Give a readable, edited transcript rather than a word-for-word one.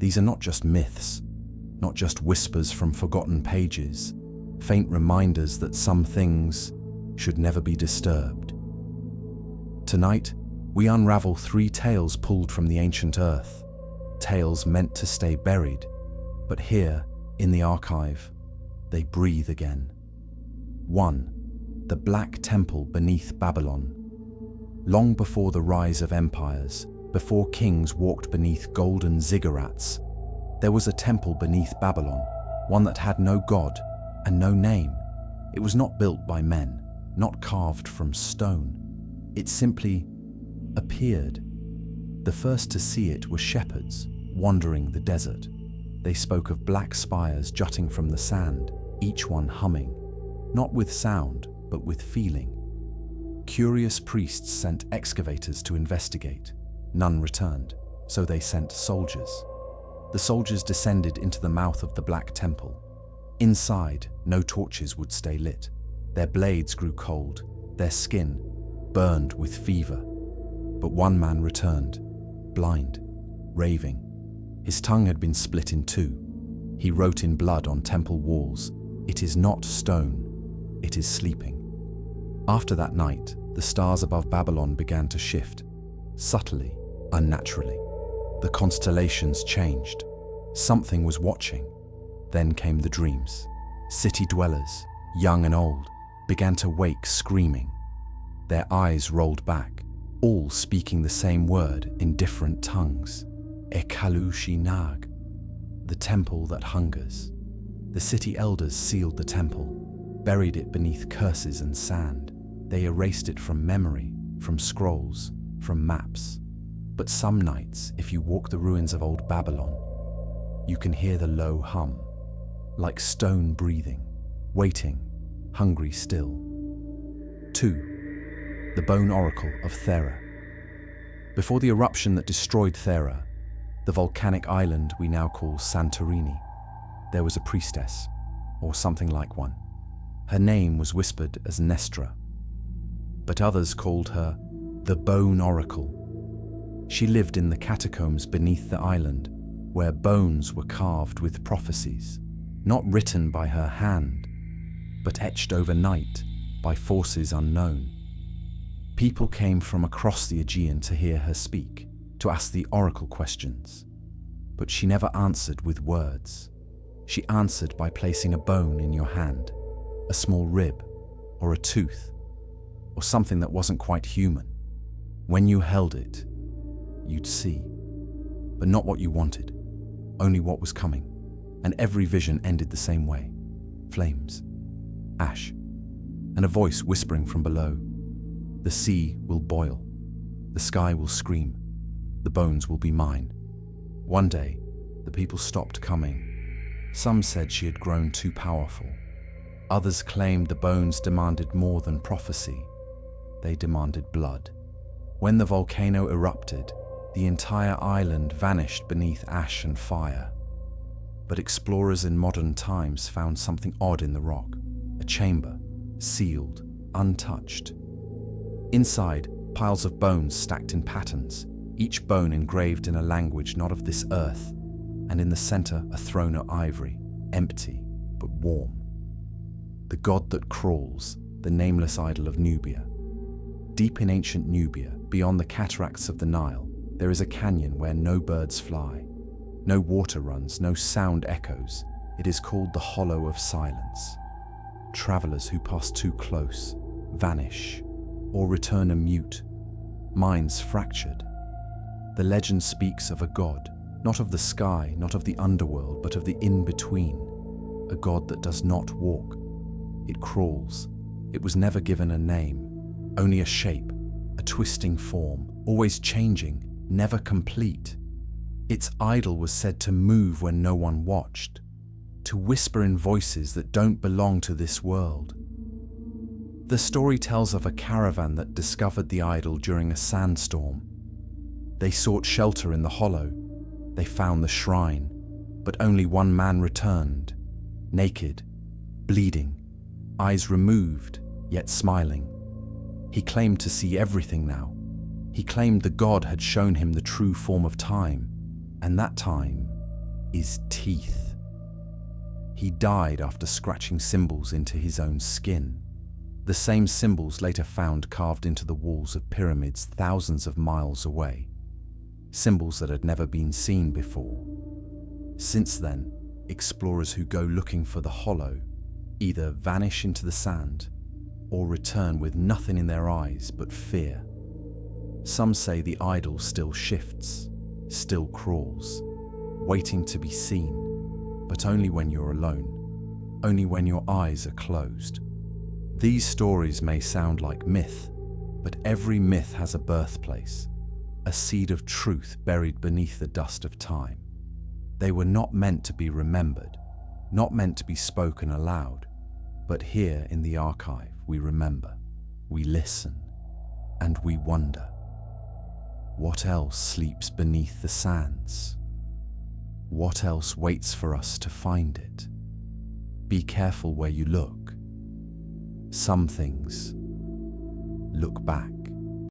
These are not just myths, not just whispers from forgotten pages, faint reminders that some things should never be disturbed. Tonight, we unravel 3 tales pulled from the ancient earth, tales meant to stay buried, but here, in the archive, they breathe again. 1. The Black Temple beneath Babylon. Long before the rise of empires, before kings walked beneath golden ziggurats, there was a temple beneath Babylon, one that had no god and no name. It was not built by men, not carved from stone. It simply appeared. The first to see it were shepherds wandering the desert. They spoke of black spires jutting from the sand, each one humming, not with sound, but with feeling. Curious priests sent excavators to investigate. None returned, so they sent soldiers. The soldiers descended into the mouth of the Black Temple. Inside, no torches would stay lit. Their blades grew cold, their skin burned with fever. But one man returned, blind, raving. His tongue had been split in 2. He wrote in blood on temple walls, "It is not stone, it is sleeping." After that night, the stars above Babylon began to shift, subtly, unnaturally. The constellations changed. Something was watching. Then came the dreams. City dwellers, young and old, began to wake screaming. Their eyes rolled back, all speaking the same word in different tongues. Ekalushinag, the temple that hungers. The city elders sealed the temple, buried it beneath curses and sand. They erased it from memory, from scrolls, from maps. But some nights, if you walk the ruins of old Babylon, you can hear the low hum, like stone breathing, waiting, hungry still. 2. The Bone Oracle of Thera. Before the eruption that destroyed Thera, the volcanic island we now call Santorini, there was a priestess, or something like one. Her name was whispered as Nestra, but others called her the Bone Oracle. She lived in the catacombs beneath the island, where bones were carved with prophecies, not written by her hand, but etched overnight by forces unknown. People came from across the Aegean to hear her speak, to ask the oracle questions. But she never answered with words. She answered by placing a bone in your hand, a small rib, or a tooth, or something that wasn't quite human. When you held it, you'd see, but not what you wanted, only what was coming. And every vision ended the same way: flames, ash, and a voice whispering from below. The sea will boil, the sky will scream, the bones will be mine. One day, the people stopped coming. Some said she had grown too powerful. Others claimed the bones demanded more than prophecy. They demanded blood. When the volcano erupted, the entire island vanished beneath ash and fire. But explorers in modern times found something odd in the rock, a chamber, sealed, untouched. Inside, piles of bones stacked in patterns, each bone engraved in a language not of this earth, and in the center a throne of ivory, empty but warm. The god that crawls, the nameless idol of Nubia. Deep in ancient Nubia, beyond the cataracts of the Nile, there is a canyon where no birds fly, no water runs, no sound echoes. It is called the Hollow of Silence. Travelers who pass too close vanish or return a mute, minds fractured. The legend speaks of a god, not of the sky, not of the underworld, but of the in-between, a god that does not walk. It crawls. It was never given a name, only a shape, a twisting form, always changing, never complete. Its idol was said to move when no one watched, to whisper in voices that don't belong to this world. The story tells of a caravan that discovered the idol during a sandstorm. They sought shelter in the hollow. They found the shrine, but only one man returned, naked, bleeding, eyes removed, yet smiling. He claimed to see everything now. He claimed the god had shown him the true form of time, and that time is teeth. He died after scratching symbols into his own skin. The same symbols later found carved into the walls of pyramids thousands of miles away. Symbols that had never been seen before. Since then, explorers who go looking for the hollow either vanish into the sand or return with nothing in their eyes but fear. Some say the idol still shifts, still crawls, waiting to be seen, but only when you're alone, only when your eyes are closed. These stories may sound like myth, but every myth has a birthplace, a seed of truth buried beneath the dust of time. They were not meant to be remembered, not meant to be spoken aloud, but here in the archive we remember, we listen, and we wonder. What else sleeps beneath the sands? What else waits for us to find it? Be careful where you look. Some things look back.